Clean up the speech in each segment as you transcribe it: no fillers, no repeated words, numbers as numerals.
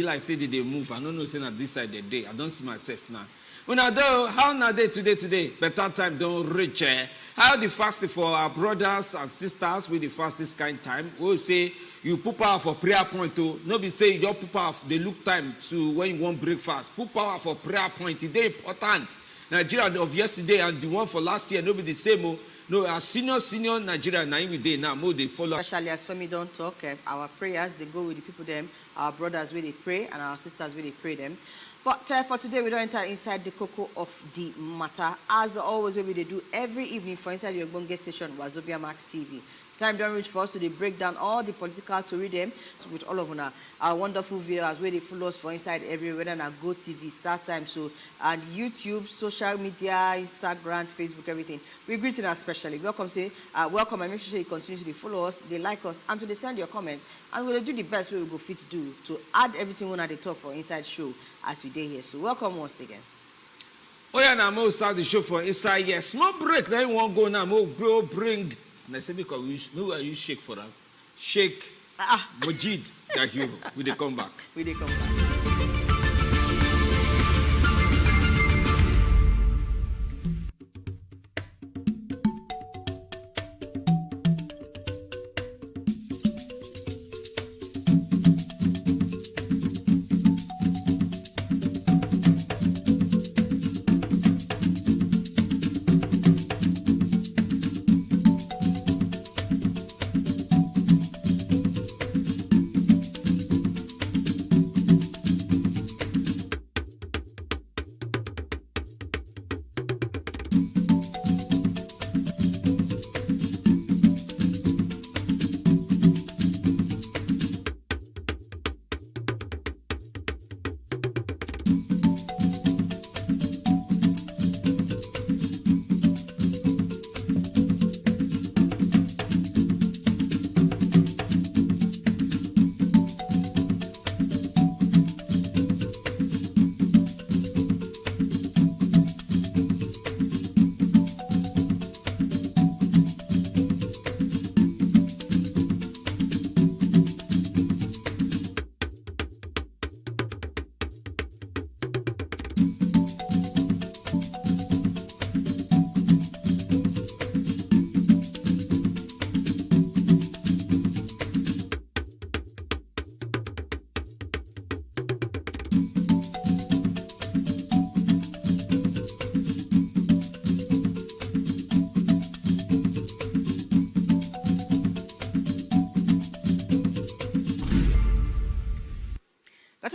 like say they move. I don't know say at this side the day. I don't see myself now. Una do, how na day today? Better time don't reach. How the fasting for our brothers and sisters with the fast this kind time? We say you put power for prayer point to no be say you put power the look time to when you want breakfast. Put power for prayer point. It's important. Nigeria of yesterday and the one for last year no be the same. Oh. No, our senior Nigeria now we day now more they follow. Especially as Femi don't talk, our prayers they go with the people them, our brothers where they pray and our sisters where they pray them. But for today, we don't enter inside the cocoa of the matter. As always, we do every evening for inside your Bonge station, Wazobia Max TV. Time don't reach for us to break down all the political to read them with all of our wonderful viewers where they follow us for inside everywhere, whether on Go TV, Start Time, so and YouTube, social media, Instagram, Facebook, everything. We greet you especially. Welcome, welcome, and make sure you continue to follow us, they like us, and to send your comments. And we'll do the best way we go fit to do to add everything on at the top for inside show as we day here. So welcome once again. Oh yeah, now we'll start the show for inside here. Small break, then won't go now. We'll bring. I say because you shake for that. Shake Majid Dahiru. We they come back. We they come back.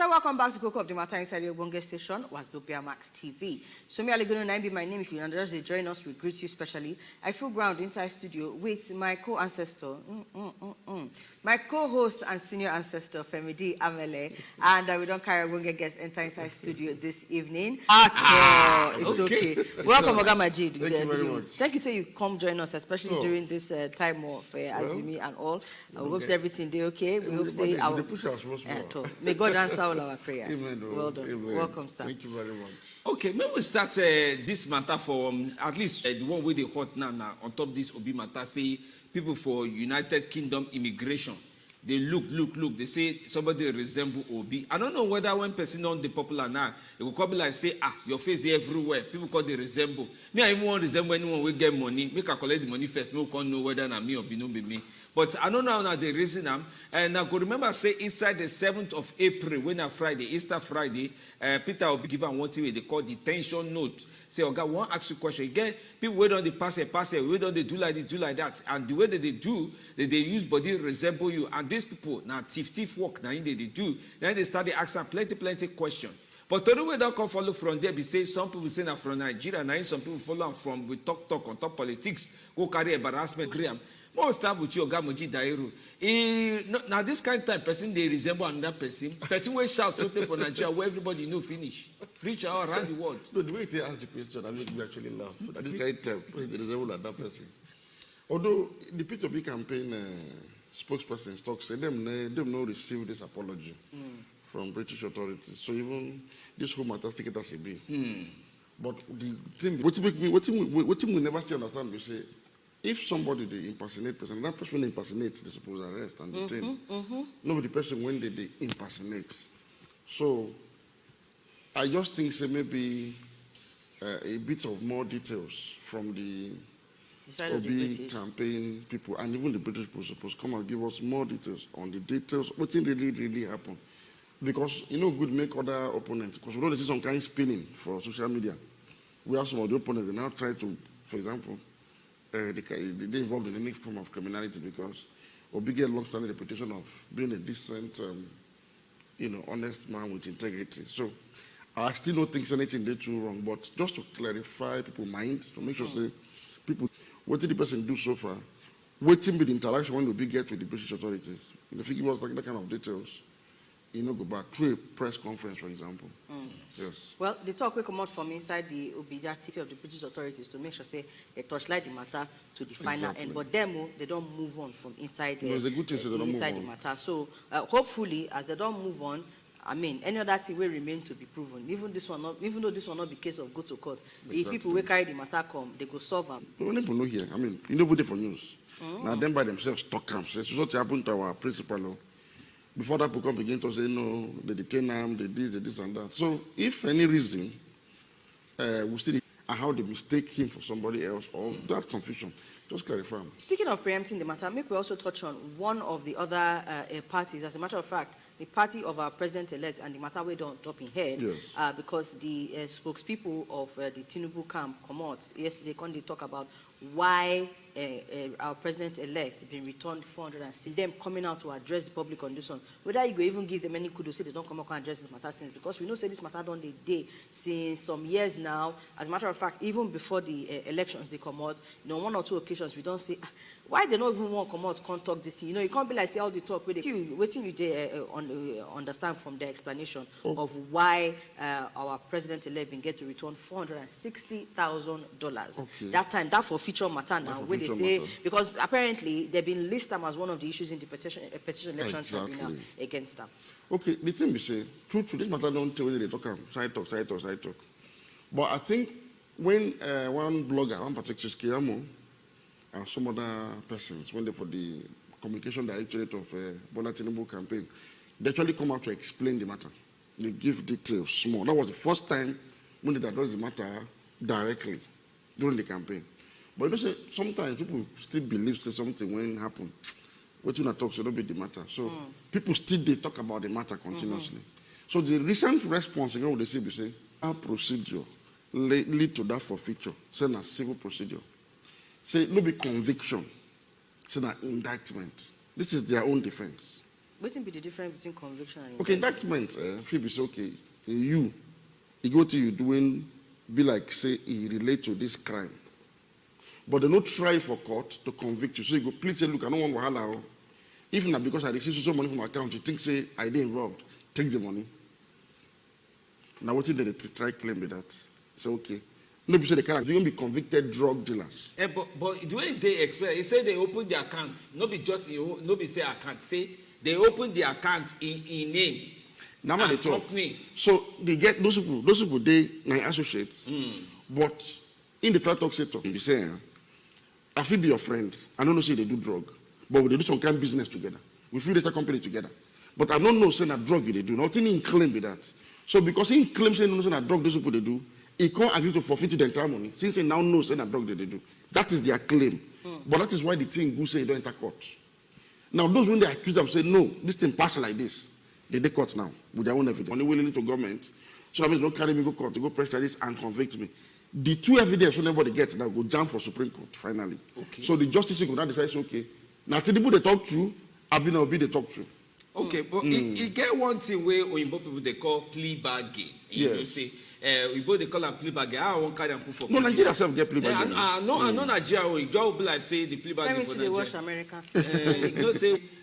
Welcome back to Cocoa of the Matter inside your Bonge station, Wazobia Max TV. So me Aligonu be my name. If you just join us, we greet you specially. I feel ground inside studio with my co-ancestor, my co-host and senior ancestor, Femidi Amele, and we don't carry Bonge guests enter inside studio this evening. It's okay. Welcome, Oga Majid. Thank you very much. Thank you, say you come join us, especially during this time of Azimi and all. We hope everything they okay. We hope say our may God answer all our prayers. Amen. Well done. Amen. Welcome, sir. Thank you very much. Okay, maybe we start this matter for at least the one where they hot now on top this Obi matter. Say people for United Kingdom immigration. They look. They say somebody resemble Obi. I don't know whether when person on the popular now, it will come like say, your face there everywhere. People call they resemble. Me, I even want to resemble anyone we get money. Make I collect the money first. Me can't know whether na me or be no be me. But I don't know now the reason and I could remember say inside the 7th of April, when a Friday, Easter Friday, Peter Obi give one thing they call detention note. Say, okay, one ask you question. Again, people wait on the pass it, we don't they do like this, do like that. And the way that they do, they use body resemble you. And these people, now thief work, now they do. Then they start asking plenty questions. But the way don't come follow from there, be say some people say that from Nigeria, now some people follow from we talk on top politics, go carry embarrassment, Graham. More start with you, Gamoji Dairu. Now this kind of time, person they resemble another person. Person will shout something for Nigeria where everybody know finish. Reach out around the world. No, the way they ask the question, I make me actually laugh. At this kind of time, person they resemble another person. Although the Peter Obi campaign spokesperson talks, say them not receive this apology from British authorities. So even this whole matter stick it as a be. But the thing, what we never still understand, we say. If somebody they impersonate person, that person impersonates, they suppose arrest and detain. Nobody person when they impersonate. So I just think say maybe a bit of more details from the Obi campaign people and even the British people supposed to come and give us more details on the details, what really happened. Because good make other opponents, because we don't see some kind of spinning for social media. We have some of the opponents that now try to, for example, they involved in any form of criminality because Obi get a long-standing reputation of being a decent, honest man with integrity. So I still don't think anything they do wrong, but just to clarify people's minds, to make sure say people, what did the person do so far? Waiting with the interaction when Obi get with the British authorities. If he give us like that kind of details, go back through a press conference, for example. Yes. Well, the talk will come out from inside the Obi-Datti of the British authorities to make sure say they touchlight the matter to the final end. But them, they don't move on from inside the matter. So hopefully, as they don't move on, I mean, any other thing will remain to be proven. Even though this will not be case of go to court, if people will carry the matter come, they go solve them. When people know here, I mean, voted for news. Now them by themselves talk camps. So what happened to our principal. Before that people come begin to say, no, they detain them, they this and that. So if any reason, we still how they mistake him for somebody else, or that confusion, just clarify. Speaking of preempting the matter, make we also touch on one of the other parties. As a matter of fact, the party of our president-elect and the matter we don't drop in head. Yes. Because the spokespeople of the Tinubu camp come out yesterday, they talk about why our president-elect been returned 406. Them coming out to address the public on this one. Whether you go even give them any kudos, say they don't come out and address this matter since, because we know say this matter done the day since some years now. As a matter of fact, even before the elections they come out, one or two occasions we don't say why they don't even want to come out can't talk this thing. You can't be like say all the talk with waiting you understand from the explanation of why our president-elect been get to return $460,000. Okay. That time, that for feature matter now, where they say matter. Because apparently they've been listed as one of the issues in the petition election tribunal against them. Okay, the thing we say, true, this matter don't tell you they talk side talk. But I think when one blogger, one particular Kiamo, and some other persons, when they for the communication directorate of Bola Tinubu campaign, they actually come out to explain the matter. They give details small. That was the first time when they addressed the matter directly during the campaign. But sometimes people still believe something when it happened. What you not talk should not be the matter. So people still they talk about the matter continuously. So the recent response, what they say, our procedure lead to that forfeiture, say a civil procedure. Say no be conviction, say na indictment. This is their own defense. What will be the difference between conviction and indictment? If you say okay, you go to you doing be like say he relate to this crime, but they not try for court to convict you. So you go please say look, I don't want wahala. If not because I receive so money from my account, you think say I did involved, take the money. Now what did they try claim with that? Say okay. No, because they can't even be convicted drug dealers. But the way they explain, they say they open the account. No be just no be say account. Say they open the account in name. Now they talk. So they get those people they associates. But in the try talk sector, they say, I feel be your friend. I don't know say they do drug, but they do some kind of business together. We feel they start company together. But I don't know say that drug they do. Nothing in claim with that. So because he claims say no say that drug those people they do. He can't agree to forfeit the entire money since he now knows that drug they do. That is their claim. But that is why the thing go say you don't enter court. Now those when they accuse them say no, this thing pass like this. They court now with their own evidence. Only willing to government. So that means don't carry me go court, to go press this and convict me. The two evidence when nobody gets now go jam for Supreme Court finally. Okay. So the justice will now decide okay. Now Tinubu they talk true, Obi they talk true. Okay, but it get one thing where Oyinbo people they call plea bargain. You say Oyinbo they call them plea bargain. I won't carry and put for. No, Nigeria self get plea bargain. No, Nigeria. You just be like say the plea bargain for Nigeria. Watch America.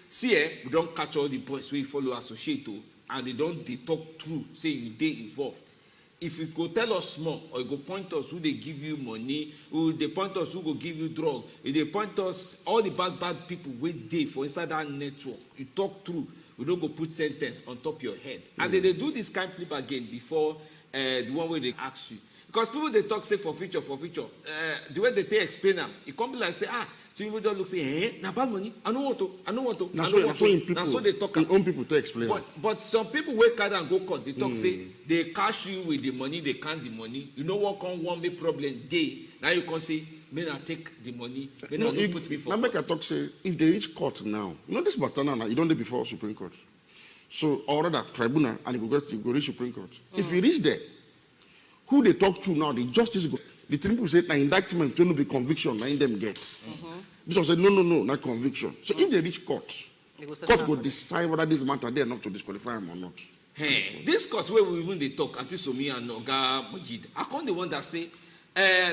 Say we don't catch all the boys we follow associate and they talk true. Say you they involved. If you go tell us more, or you go point us who they give you money, who they point us who go give you drug, if they point us all the bad people wait day for inside that network, you talk through, we don't go put sentence on top of your head. And they do this kind of flip again before the one way they ask you. Because people they talk say for future, the way they explain them, it can't be like say, Tinubu just look say, na bad money. I don't want to. Now so they talk. Own people to explain. But some people wake up and go court. They talk say they cash you with the money. They count the money. You know what can one big problem day. Now you can say, may I take the money? May not put me for. Now make a talk say if they reach court now, this matter now you don't do before Supreme Court. So order that tribunal and you go reach Supreme Court. If you reach there, who they talk to now, the justice go. The tribunal say the indictment don't be conviction, now them get. This one said no, not conviction. So if they reach court will decide whether this matter they enough to disqualify him or not. Hey, this court where we even they talk, Antisomi and Oga Majid, I can't the one that say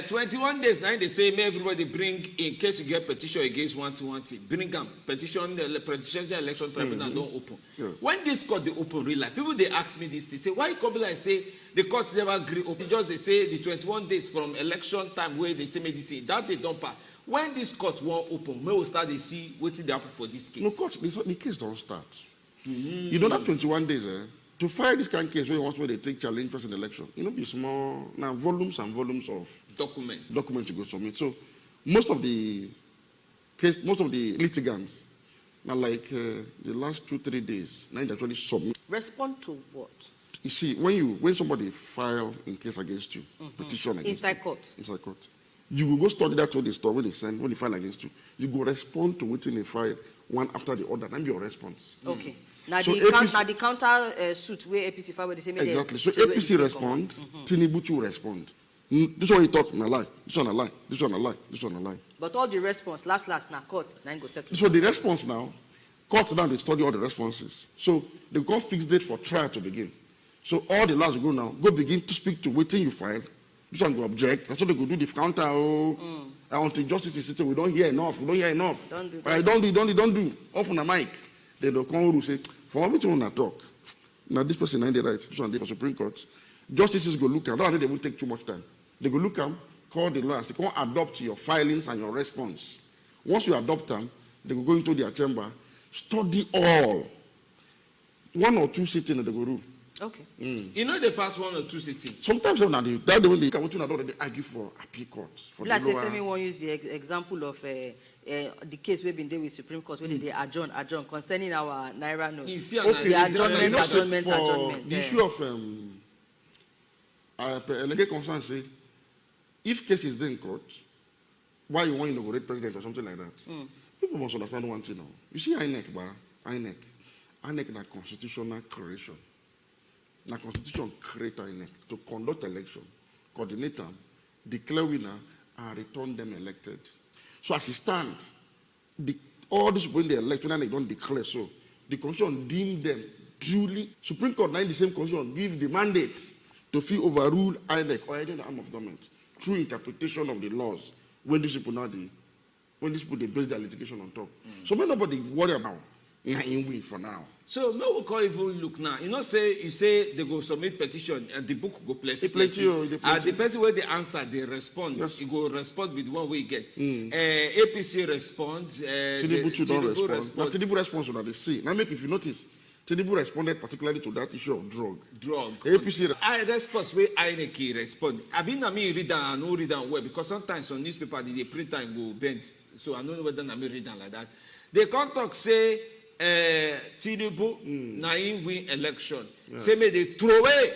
21 days now they say may everybody bring in case you get petition against one bring them petition the presidential election tribunal don't open. Yes. When this court they open real life, people they ask me this, they say why come like say the courts never agree open, just they say the 21 days from election time where they say medicine that they don't pass. When this court won't open, may we start they see what's the happen for this case. No court, the case don't start. You don't have 21 days to file this kind of case where they take challenge person election. Be small now volumes and volumes of documents you go submit. So most of the litigants now like the last 2-3 days now they actually submit. Respond to what? You see, when somebody file in case against you, petition against inside court. Inside court. You will go study that what they store when they file against you. You go respond to what they file one after the other. That'll be your response. Okay. Now So the counter suit where APC file where they say exactly. So APC respond, Tinubu will respond. This one he talk na lie. This one a lie. This one a lie. This one a lie. But all the response last na court now go settle. So the response now, courts now they study all the responses. So they go fix date for trial to begin. So all the lawyers go now go begin to speak to waiting you file. This one go object. That's what they go do the counter. Until justice is sitting, we don't hear enough. Don't do. But don't do. Off on the mic. Then they'll come and say, for everything on talk. Now this person ain't the right. This one for Supreme Court. Justices go look at. Don't they won't take too much time. They go look at, call the lawyers. They can adopt your filings and your response. Once you adopt them, they go into their chamber, study all. 1 or 2 sittings they go do. Okay. You know they pass 1 or 2 sittings. Sometimes when they come to they argue for appeal courts. Like say Femi won't use the example of the case we've been there with Supreme Court where they adjourn concerning our Naira note. Okay, the adjournment. The issue of legal concern say if case is there in court, why you want to inaugurate president or something like that? People must understand one thing now. You see INEC na constitutional creation. Na constitution create INEC to conduct election, coordinate them, declare winner, and return them elected. So as it stands, all this when they elect, when they don't declare so, the constitution deem them duly. Supreme Court, now in the same constitution, give the mandate to feel overrule INEC or any arm of government through interpretation of the laws when these people they base their litigation on top. So may nobody worry about in win for now. So no we call even look now. You say they go submit petition and the book go plenty. The person where they answer, they respond. Yes. You go respond with one way you get. APC responds. Tinubu don't respond. But Tinubu responds on the C. Now make if you notice, Tinubu responded particularly to that issue of drug. APC I response where INEC respond. I mean I read down and no read down well because sometimes on newspaper they print and go bent. So I don't know whether I read down like that. They can't talk say Tinubu na him win election. Yes. Say may they throw away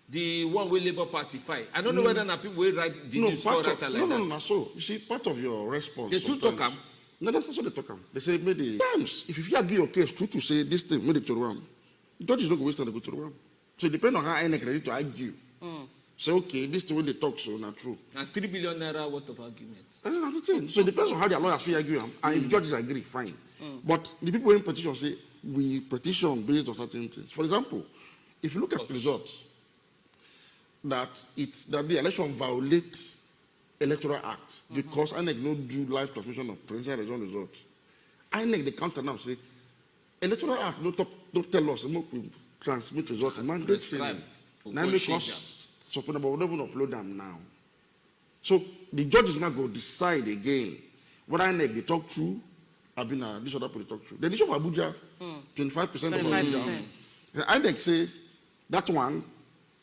the one way Labour Party fight. I don't know whether na people will write the news like that. No. So you see, part of your response. They too talk am. No, that's not what they talk am. They say maybe times if you argue your case true to say this thing, maybe to run. The judge is not going to waste time to go to the run. So it depends on how INEC ready to argue. Say okay, this is the way they talk, so not true. And 3 billion naira worth of arguments. And that's the thing. So it depends on how their lawyers will argue. And if judges agree, fine. But the people in petition say we petition based on certain things. For example, if you look at the results, that the election violates Electoral Act because INEC no do live transmission of presidential results. INEC the counter now say Electoral Act don't tell us we transmit results mandatory. Now make us support, but we don't even upload them now. So the judge is not going to decide again whether INEC they talk true. I've been this other people talk true. The issue of Abuja, 25% of Abuja. INEC say that one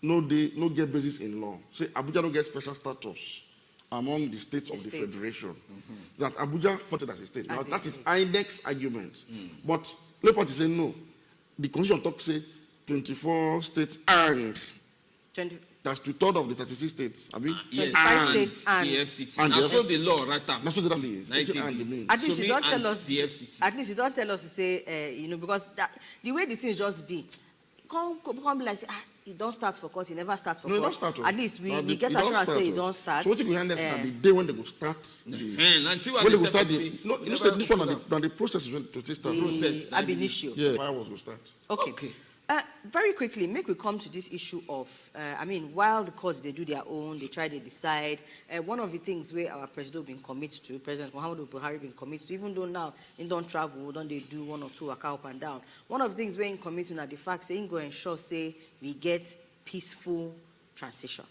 no get basis in law. Say Abuja don't get special status among the states of the federation. That Abuja fought it as a state. Now, that is INEC's argument. But Labour Party say no. The Constitution talks say 24 states and. That's 2/3 of the 36 states. I mean, 25 states and. The FCT. And that's what the law right now. That's what the mean. At least you don't tell us. The FCT. At least you don't tell us to say, because the way the things just be, come be like, it don't start for court, it never starts for court. No, it don't start. At least we get assurance say it don't start. So what you understand that the day when they go start when they go start this one and the process is when to start. The ab initio. Yeah, fireworks will start. Okay. Very quickly, make we come to this issue of, while the courts, they do their own, they try, they decide. One of the things where our president been committed to, President Muhammadu Buhari been committed to, even though now he don't travel, don't they do 1 or 2 waka up and down. One of the things we're in committed to, the fact saying go ensure, say, we get peaceful transition.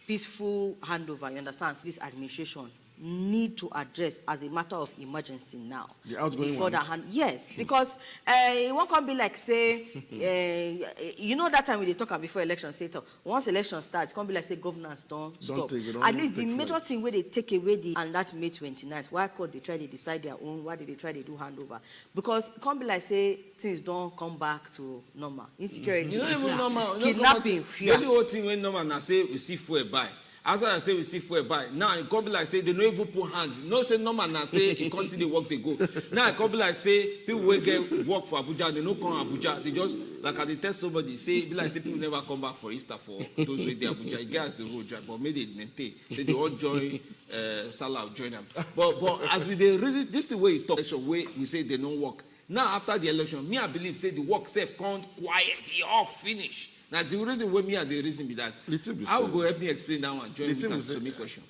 Peaceful handover, you understand, this administration need to address as a matter of emergency now. The outgoing one? Yes, because it won't come be like, say, that time when they talk before election, say, once election starts, it can't be like, say, governance don't stop. At least the major thing where they take away and that May 29th, why court they try to decide their own, why did they try to do handover? Because it can't be like, say, things don't come back to normal. Insecurity, kidnapping. The only whole thing when normal, now say, we see fuel buy. As I say, we see fuel buy. Now, it can't be like, say, they don't even put hands. No, say, normal, now, say, it constantly work, they go. Now, it can't be like, say, people will get work for Abuja, they don't come Abuja. They just, like, they test somebody, say, be like, say, people never come back for Easter for those with the Abuja. It gets the road drive, but maybe they maintain. Say, they all join, Salah, join them. But as we, this is the way it talk, way we say they don't work. Now, after the election, me, I believe, say, the work safe can't quiet, it all finish. Now, the reason why me and the reason be that, I will go help me explain that one. Join me to me question.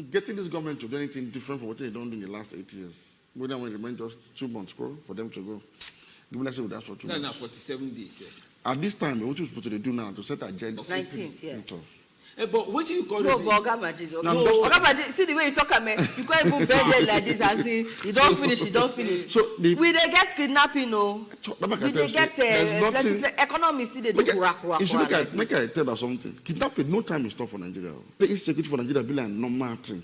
Getting this government to do anything different from what they don't do in the last 8 years, whether when it remain just 2 months for them to go, that's for 2 months. No, 47 days. At this time, what you're supposed to do now to set an agenda? 19th, yes. But what do you call this? No, Oga Majid. See the way you talk, man. You can't even bend it like this and say, you don't finish. So we they get kidnapping, no. We they get economy still they do kura. You should make I tell you something. Kidnapping, no time is stop for Nigeria. The insecurity for Nigeria be like normal thing.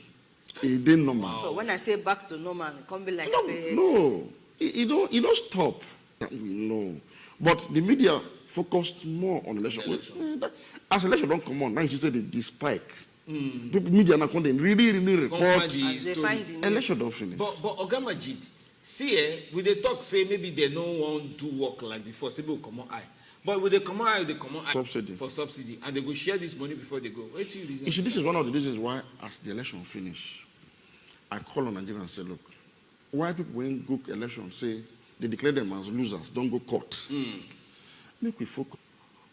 It ain't normal. So when I say back to normal, it can't be like say. No, it don't stop. We know, but the media focused more on election. As election don't come on, now you say the spike. People media now come really report. Election don't finish. But Oga Majid, see, with the talk say maybe they don't want to work like before. Say people come on high. But with they come on high subsidy. For subsidy, and they go share this money before they go. Wait till you see, this is one of the reasons why, as the election finish, I call on Nigeria and say, look, why people when go election say they declare them as losers, don't go court. Make we focus.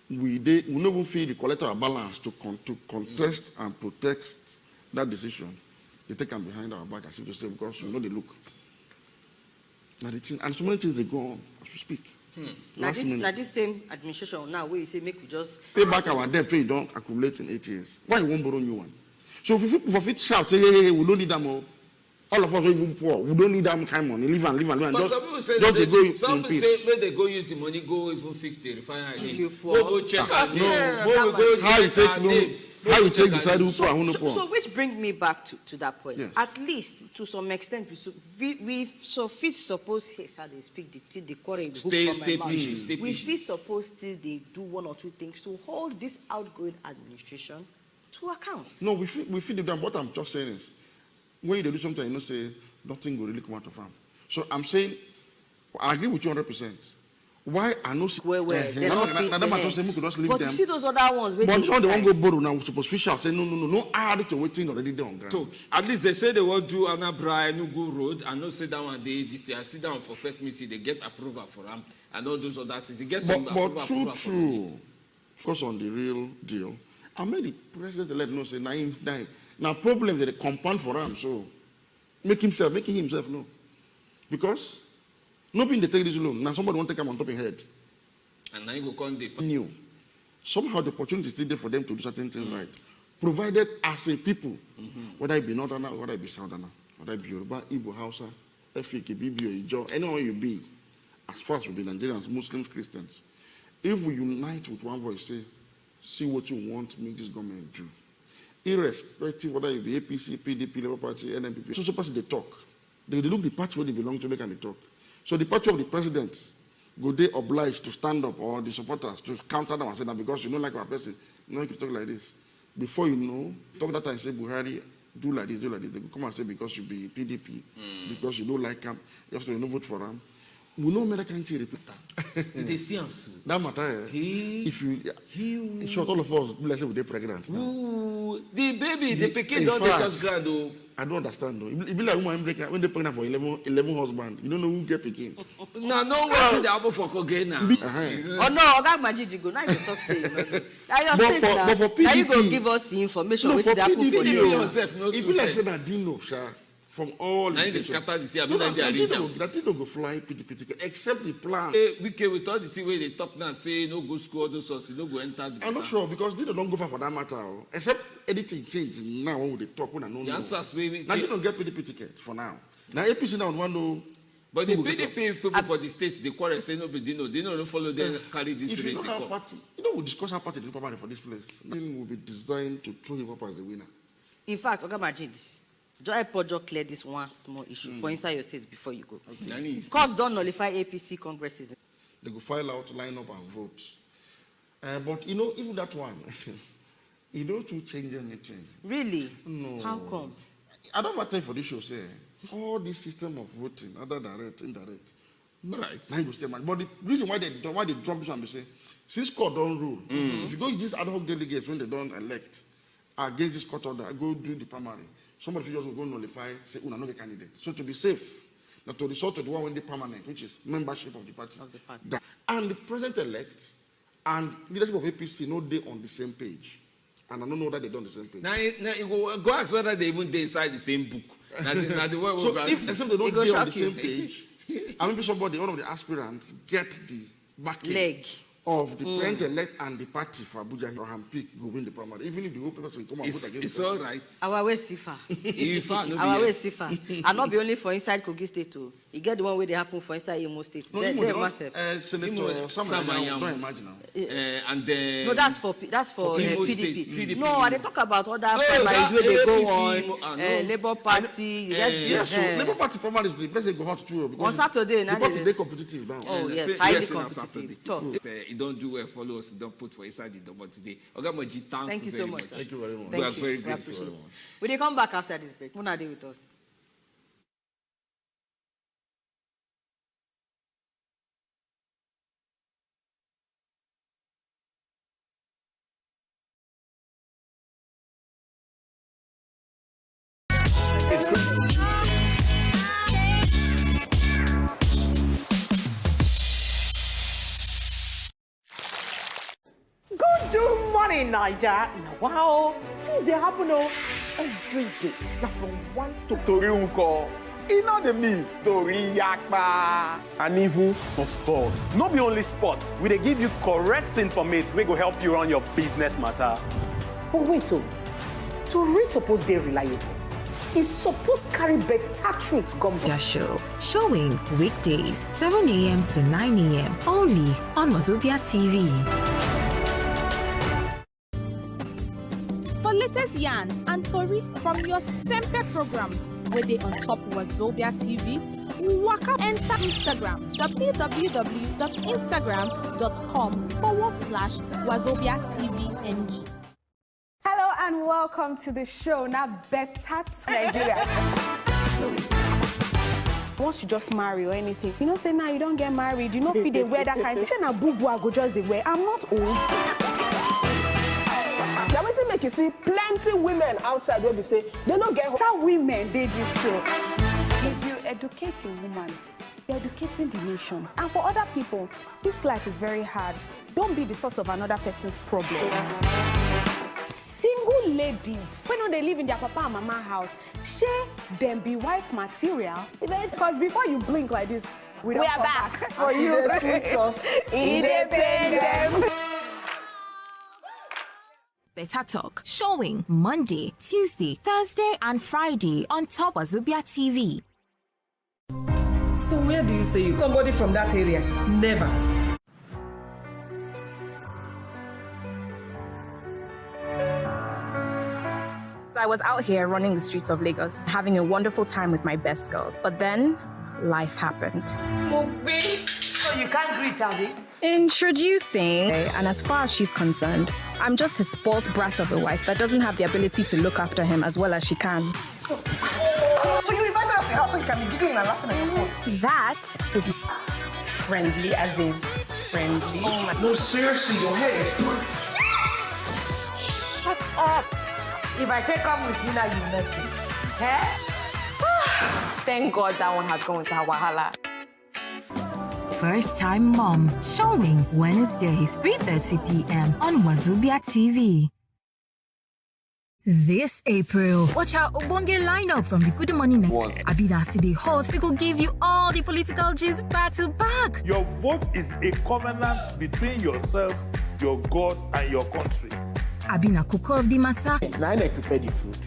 We not even feel the collect our balance to contest and protect that decision. They take them behind our back as if to say, because we know they look. Now the thing, and so many things they go on as we speak. Now this same administration now where you say make we just pay back our debt so you don't accumulate in 8 years. Why you won't borrow new one? So if people for fit shout, say, hey, we don't need them all. All of us are even poor. We don't need that kind of money. Leave and but just, some people say just some people say when they go use the money, go even fix the refinery. Go check and how you take decide who poor and who no poor. So which brings me back to that point. Yes. At least to some extent, we suppose how they speak the quarrel in the book from my mouth. We feel supposed to they do 1 or 2 things to hold this outgoing administration to account. No, we feel the damn. What I'm just saying is, when you do something, you know, say nothing will really come out of them. So I'm saying, I agree with you 100%. Why I know where they don't fit but them. You see those other ones. But now they won't go borrow now. We're supposed to fish out. Say no. Add to waiting already there on ground. So at least they say they will do Anabra Enugu Road and not sit down and they sit down for fake meeting. They get approval for them and all those other things. They get some but true. Focus on the real deal. I made the president let know say now problem they compound for him. So making himself know because. Nobody they take this loan. Now somebody won't take them on top of your head. And now you go come the new. Somehow the opportunity is still there for them to do certain things right. Provided as a people, whether it be Northerner, whether it be Southerner, whether it be Yoruba, Igbo, Hausa, Efik, Bibi, Ijo, anyone you be, as far as we be Nigerians, Muslims, Christians, if we unite with one voice, say, see what you want to make this government do. irrespective whether you be APC, PDP, Labour Party, NNPP, so person they talk. They look the party where they belong to, make and they talk. So the party of the president go they obliged to stand up, or the supporters to counter them and say that because you don't like our person, you can talk like this. Before you know, talk that and say Buhari, do like this, do like this. They go come and say because you be PDP, because you don't like him, you have to vote for him. We know American repeat that. They see him soon. That matter. If you, in short, all of us, let's say we're pregnant now. Ooh, the baby, the pikin don't get us grand though. I don't understand though. It be like woman when they pregnant for 11 husbands. You don't know who get pikin. No what the apple for again now. Oh no, Oga Majid go now you talk say. But for PDP, now you go give us the information with the apple for you. It be like say that Dino, sha. From all the scatter the thing, that thing don't go fly PDP except the plan. We came with all the thing where they talk now say no go school, those sources, no go enter. I'm not sure because they don't go for that matter. Except anything change now when they talk when I know. The answers maybe. Now they don't get PDP ticket for now. Now APC now one know. But the PDP people for the states, they quarrel say no, but they don't follow them carry this race. We discuss how party the Republic for this place. Then will be designed to throw him up as a winner. In fact, Oga Majid, just clear this one small issue for inside your states before you go. Okay. Courts don't nullify APC congresses. They go file out, line up and vote. But you know, even that one, you don't to change anything. Really? No. How come? I don't matter for this show, say all this system of voting, either direct, indirect. Right. But the reason why they drop this one, they say, since court don't rule, if you go to these ad hoc delegates when they don't elect against this court order, go do the primary. Somebody just will go nullify, say, no candidate. So to be safe, not to resort to the one when they permanent, which is membership of the party. And the president-elect and leadership of APC, no, they on the same page. And I don't know that they don't on the same page. Now you go ask whether they even inside the same book. So except they don't be on the same page, and maybe somebody, one of the aspirants, get the backing leg of the president-elect and the party for Abuja or Hampik go win the primary. Even if the whole person come and vote against it's all right. Our way is far. Our way is far. And not be only for inside Kogi State too. You get the one where they happen for inside Imo State. No, they're massive. Senator Samayam, don't imagine now. And then no, that's for PDP. No, I they talk about other primaries where they go on. Labour Party. Yes, so Labour Party primaries the place they go hard to on Saturday. The party they competitive now. Oh yes, highly competitive. You don't do well, follow us, don't put for inside the double today. Ogamoji, thank you so much. Thank you very much. We are very grateful. Will they come back after this break? Muna dey with us. Good morning, Naija. Wow, things they happen every day. Now from one to Tori Uko, e no dey miss Tori Yakpa. And even for sport. No be only sports, we dey give you correct information wey go help you run your business matter. But wait, Tori suppose dey reliable. It's supposed to carry better truth, Govt. Show. Showing weekdays, 7 a.m. to 9 a.m. only on Wazobia TV. For latest yarns and tori from your Semper programs, where they on top Wazobia TV, waka enter Instagram, www.instagram.com/Wazobia TVNG. Hello and welcome to the show. Now, better to Nigeria. Once you just marry or anything, you know, say now you don't get married, you know, if they wear that kind of thing, and boo I go just the wear. I'm not old. Now, what to make you see plenty women outside where we say they don't get how women they this show. If you educate a woman, you're educating the nation. And for other people, this life is very hard. Don't be the source of another person's problem. Single ladies, when they live in their papa and mama house, share them be wife material. Because before you blink like this, we are back for you. Independent. Better Talk. Showing Monday, Tuesday, Thursday, and Friday on top Wazobia TV. So where do you say you? Somebody from that area? Never. I was out here running the streets of Lagos, having a wonderful time with my best girls. But then, life happened. So you can't greet Abby? Introducing, and as far as she's concerned, I'm just a spoilt brat of a wife that doesn't have the ability to look after him as well as she can. So you invited us to your house so you can be giggling and laughing at your phone? That is Friendly, as in friendly. Oh my. No, seriously, your hair is good. Shut up. If I say come with me now, you like me. Eh? Thank God that one has gone into her wahala. First Time Mom, showing Wednesdays, 3:30 p.m. on Wazobia TV. This April, watch our Obonge lineup from the Good Morning Network. Obi-Datti Day Hot, we could give you all the political gist back to back. Your vote is a covenant between yourself, your God, and your country. Abina Cook of the matter. Now I prepare the food.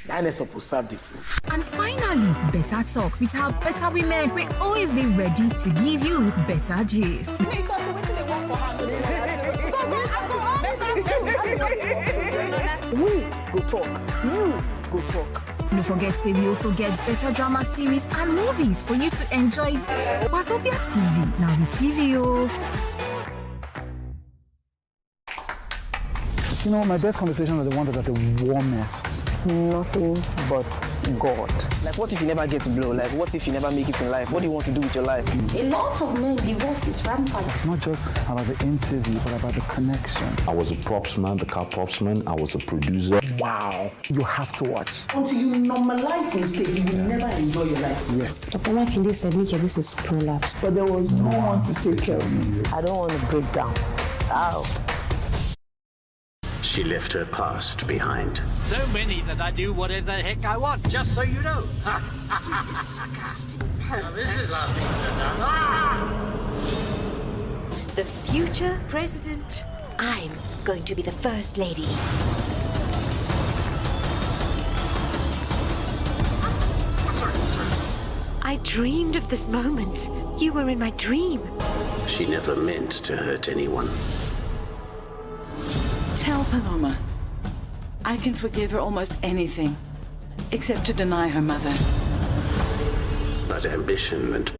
Now I supposed to serve the food. And finally, better talk with our better women. We always be ready to give you better gist. We go talk. You go talk. Don't forget, say we also get better drama series and movies for you to enjoy. Wazobia TV. Now the TV, oh. You know, my best conversations are the ones that are the warmest. It's nothing but God. Like, what if you never get to blow? Like, what if you never make it in life? What do you want to do with your life? A lot of men, divorce is rampant. It's not just about the interview, but about the connection. I was a propsman, the car propsman. I was a producer. Wow. You have to watch. Until you normalize mistake, you will never enjoy your life. Yes. Dr. Makinde said, Mika, this is prolapse. But there was no one to take care of me. I don't want to break down. Ow. She left her past behind. So many that I do whatever the heck I want, just so you know. Disgusting. Now, this is lovely. The future president. I'm going to be the first lady. I dreamed of this moment. You were in my dream. She never meant to hurt anyone. Tell Paloma, I can forgive her almost anything, except to deny her mother. But ambition and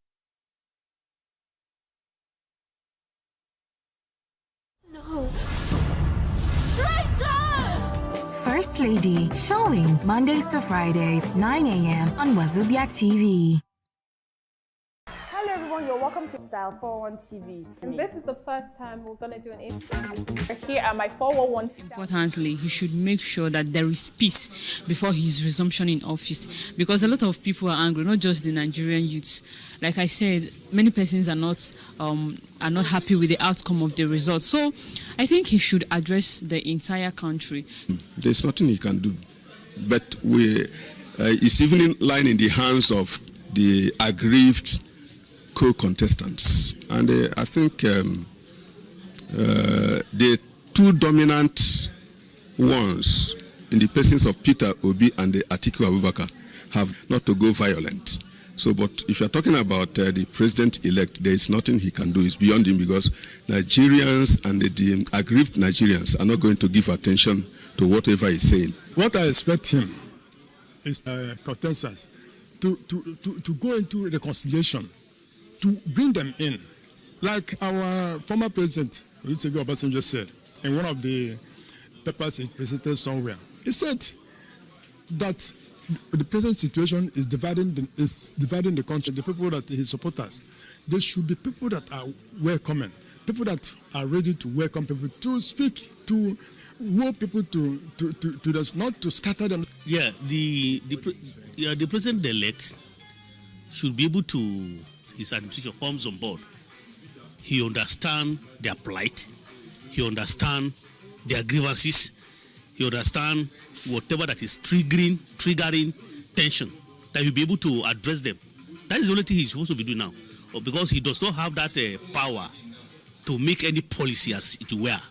No. Traitor! First Lady, showing Mondays to Fridays, 9 a.m. on Wazobia TV. Hello everyone, you're welcome to Style 411 TV. And this is the first time we're going to do an interview. Here at my 411 Style. Importantly, he should make sure that there is peace before his resumption in office, because a lot of people are angry, not just the Nigerian youths. Like I said, many persons are not happy with the outcome of the results. So I think he should address the entire country. There's nothing he can do, but it's even lying in the hands of the aggrieved co-contestants, and I think the two dominant ones in the persons of Peter Obi and the Atiku Abubakar have not to go violent. So, but if you're talking about the president-elect, there is nothing he can do. It's beyond him, because Nigerians and the aggrieved Nigerians are not going to give attention to whatever he's saying. What I expect him is contestants to go into reconciliation, to bring them in. Like our former president, Olusegun Obasanjo, said in one of the papers he presented somewhere, he said that the present situation is dividing the country. The people that his supporters, they should be people that are welcoming, people that are ready to welcome people, to speak, to woo people to not to scatter them. Yeah, the president-elect should be able to, his administration comes on board. He understands their plight. He understands their grievances. He understands whatever that is triggering tension, that he'll be able to address them. That is the only thing he's supposed to be doing now. Because he does not have that power to make any policy as it were.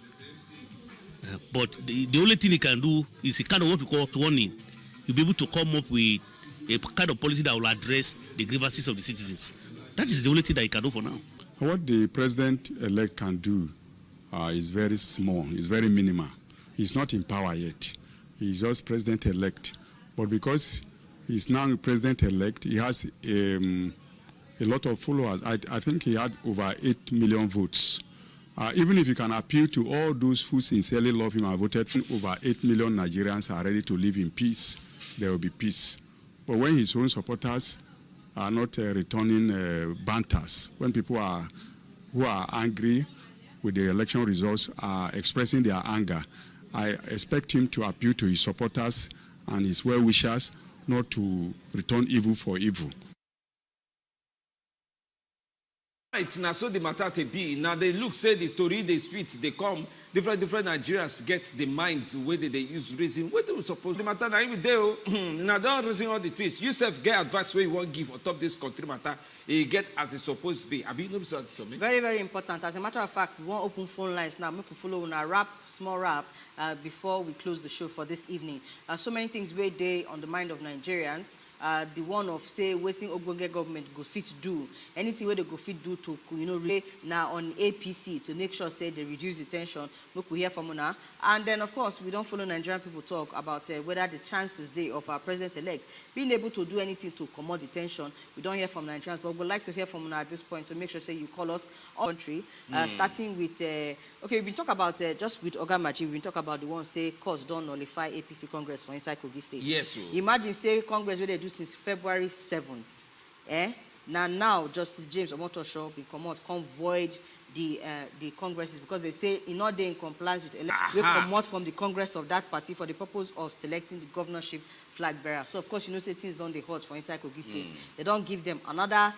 But the only thing he can do is he kind of what we call warning. He'll be able to come up with a kind of policy that will address the grievances of the citizens. That is the only thing that he can do for now. What the president-elect can do is very small, is very minimal. He's not in power yet. He's just president-elect. But because he's now president-elect, he has a lot of followers. I think he had over 8 million votes. Even if you can appeal to all those who sincerely love him and voted for him, over 8 million Nigerians are ready to live in peace. There will be peace. But when his own supporters are not returning banters, when people who are angry with the election results are expressing their anger, I expect him to appeal to his supporters and his well-wishers not to return evil for evil. Right now, so the matter to be now they look say the Tory they sweet they come different Nigerians get the mind where they use reason. What do we suppose the matter now even there now don't reason all the things. You self get advice where you want give on top this country matter. You get as it's supposed to be. I mean, no something. Very, very important. As a matter of fact, we want open phone lines now. Make we follow on a small rap before we close the show for this evening. So many things were there on the mind of Nigerians. The one of say waiting Ogbonge government go fit do anything where they go fit do to relay now on APC to make sure say they reduce the tension. Look, we hear from Una, and then of course we don't follow Nigerian people talk about whether the chances they of our president-elect being able to do anything to command the tension. We don't hear from Nigerians, but we'd like to hear from Una at this point. So make sure say you call us on country, starting with okay. We've been talking about just with Ogamachi. We've been talking about the one say cause don't nullify APC Congress for inside Kogi State. Yes, sir. Imagine say Congress where they do since February 7th. Now Justice James Omotosho will come void the congresses because they say in order in compliance with they come out from the Congress of that party for the purpose of selecting the governorship flag bearer. So of course say things don't they hot for inside Kogi State. They don't give them another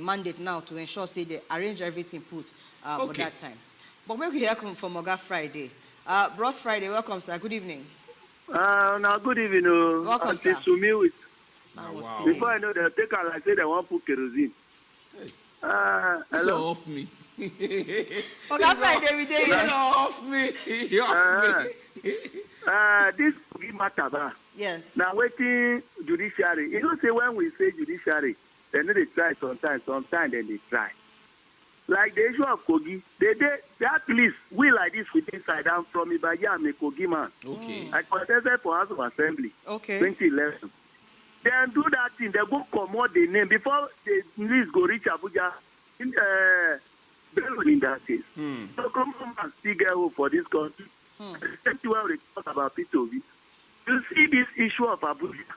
mandate now to ensure say they arrange everything put for that time. But when we hear from Oga Friday, Bros Friday, welcome sir. Good evening. Now good evening. Welcome sir. To me with. Wow. Before I know they take her like say they want to put kerosene. So off me. Oga Friday we dey here. Off me. This matter. Yes. Now waiting judiciary. You know say when we say judiciary, they know they try sometimes then they try. Like the issue of Kogi, that list we like this with inside. I'm from Ibadan, I'm a Kogi man. Okay. I contested for House of Assembly. Okay. 2011. Then do that thing, they go commode the name before the list go reach Abuja in that case. So come on and still get hope for this country. Especially when we talk about Peter Obi. You see this issue of Abuja.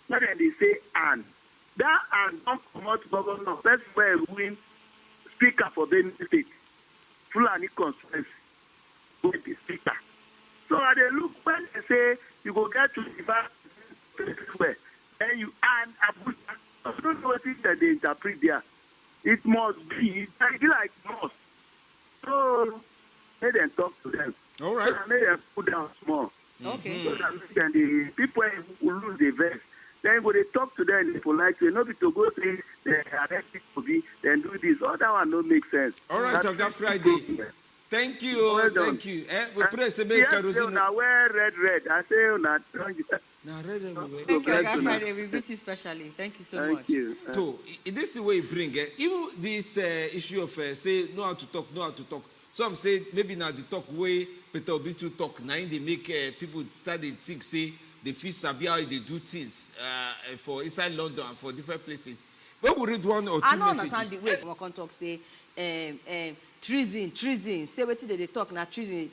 Now then they say and that and don't come out governor. That's where win speaker for Benin State. Fulani constituency with the speaker. So they look when they say you go get to the where. And you and Abuja, I don't know what it that they interpret there. It must be like must. So let them talk to them. All right. So let them put down small. Okay. So that the people will lose the verse. Then when they talk to them in polite way, not to go say they arrest people, then do this. All that one don't make sense. All right, Oga Friday. Thank you. Well thank you. We pray say make kerosene. Now wear red. I say na. Thank you, Oga Friday. We greet you specially. Thank you so much. You. So this is the way you bring it. Even this issue of say know how to talk. Some say maybe now the talk way Peter Obi to talk. Now they make people start to think say they feel sabi how they do things for inside London and for different places. When we read one or two I don't messages. understand the way we can talk say treason. Say what they talk now treason.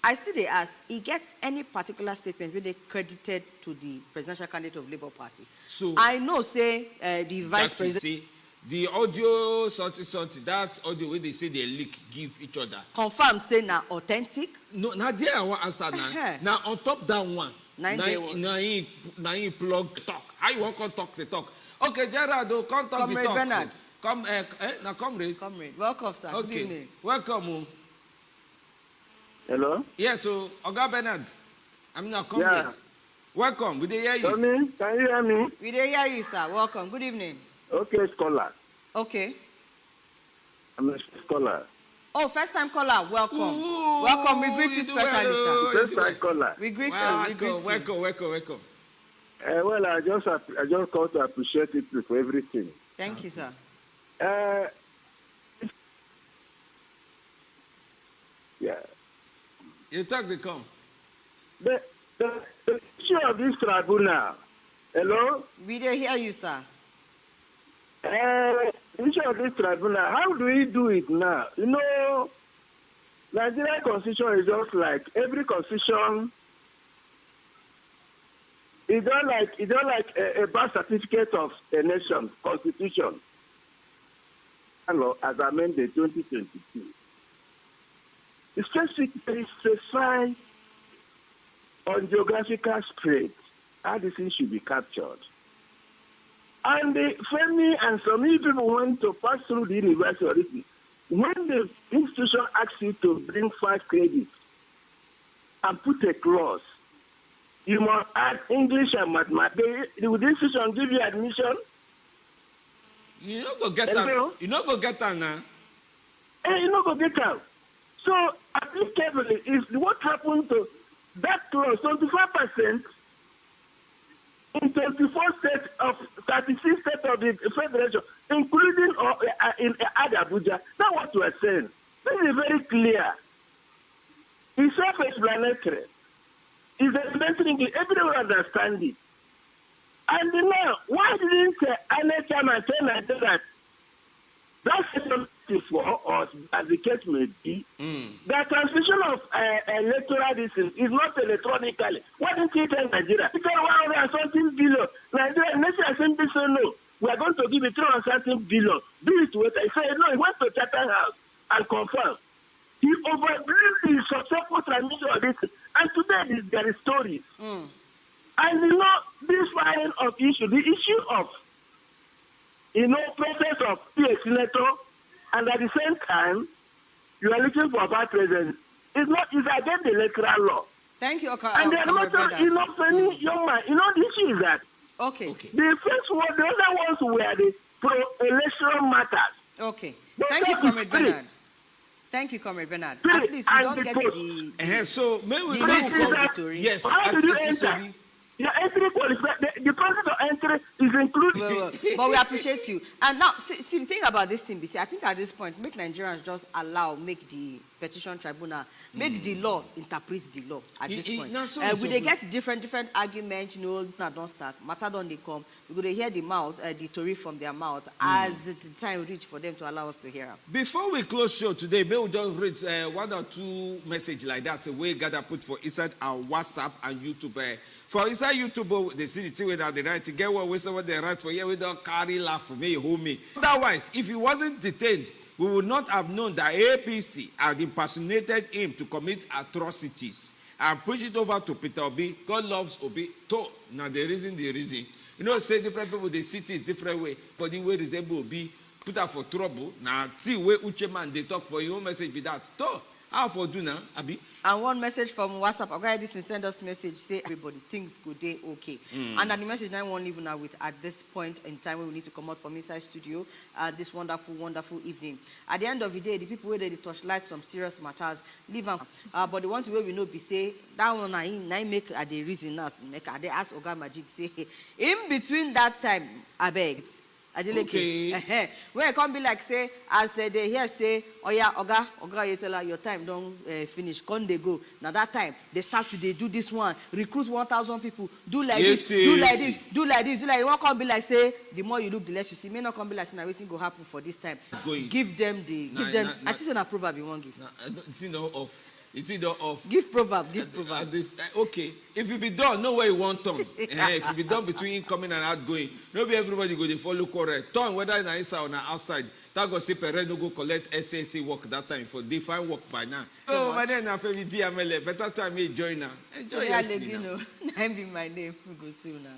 I see they ask, he gets any particular statement where they credited to the presidential candidate of Labour Party. So I know, say the vice president. See, the audio something that audio where they say they leak give each other. Confirm say na authentic. No, now there I want answer now. Now on top that one. Now you plug talk. How you want to talk the talk? Okay, Gerard, come talk the talk. Bernard. Come, now comrade. Comrade, welcome, sir. Okay. Good evening. Welcome. Hello? Yes, so Oga Bernard. I'm now comrade. Yeah. Welcome. We dey hear you. Can you hear me? We dey hear you, sir. Welcome. Good evening. Okay, scholar. Okay. I'm a scholar. Oh, first time caller. Welcome. Welcome. We greet you specially, sir. First time caller. We greet you. We greet you. Welcome. Well, I just call to appreciate it for everything. Thank you, sir. Yeah. You talk the come. But The issue of this tribunal. Hello? We didn't hear you, sir. The issue of this tribunal, how do we do it now? You know, Nigerian constitution is just like every constitution. It's not like a birth certificate of a nation, constitution. As amended 2022. It's specified on geographical spread how this thing should be captured. And Femi and some people want to pass through the university. When the institution asks you to bring 5 credits and put a clause, you must add English and mathematics. Will the institution give you admission? You not go get them. You not go get them now. You not go get them. So, at least carefully, is what happened to that clause, 25% in 24 states of 36 states of the Federation, including in Abuja. That's what we are saying. This is very clear. It's self-explanatory. It's elementary English. Everyone understands it. And now, why didn't NHM and say that section 54, or as the case may be, the transmission of electoral distance is not electronically. Why didn't you tell Nigeria? Because 100 something billion. Nigeria, National Assembly said no. We are going to give it 300 something billion. Do it with it. He said no, he went to Chatham House and confirmed. He overblew the successful transmission of this. And today there is stories. And you know, this filing of issue, the issue of, process of being a senator, and at the same time, you are looking for a vice president. It's against the electoral law. Thank you, okay. And the matter, young man, the issue is that. Okay. The first one, the other ones were the pro-electoral matters. Okay. Thank you, Comrade Bernard. Thank you, Comrade Bernard. At least we don't get the... So, may we yes, how did you enter? Your entry qualified. The process of entry is included. But we appreciate you. And now, see the thing about this thing, BC, I think at this point, make Nigerians just make the petition tribunal, make the law interpret the law at this point. They get different arguments, don't start. Matter don't they come. We're going to hear the story from their mouths as the time reach for them to allow us to hear them. Before we close show today, may we just read 1 or 2 messages like that we gather put for inside our WhatsApp and YouTube. For inside YouTube, they see the thing without the right to get what they write for here. We don't carry laugh for me, homie. Otherwise, if he wasn't detained, we would not have known that APC had impersonated him to commit atrocities and push it over to Peter Obi. God loves Obi. Now the reason. Say different people, they see things different way. But the way resemble Obi, put her for trouble. Now, see where Uche man, they talk for your own message be that. How for do now, Abi? And one message from WhatsApp. Okay, this and send us message. Say everybody things good day okay. And the message I won't even now with at this point in time when we need to come out from inside studio. This wonderful evening. At the end of the day, the people where they touchlight some serious matters, leave them. But the ones where we know be say that one I make the reason us make. They ask Oga Magic say in between that time I begged. Okay. Where it can't be like say, as they here say, oh yeah, Oga, you tell her your time don't finish. Can they go? Now that time they start to do this one, recruit 1,000 people, do like this, do like this. You won't come be like say, the more you look, the less you see. May not come be like say, now waiting go happen for this time. Give them. I see an approval you won't give. It's off. It's either off. Give proverb. Okay. If you be done, know where you want turn. If you be done between incoming and outgoing, maybe everybody go to follow correct. Turn whether in inside or outside. That go say parent no go collect SSC work that time for they find work by now. So my name na Femi DML. Better time me join now. Enjoy your life, I be my name. We go see now.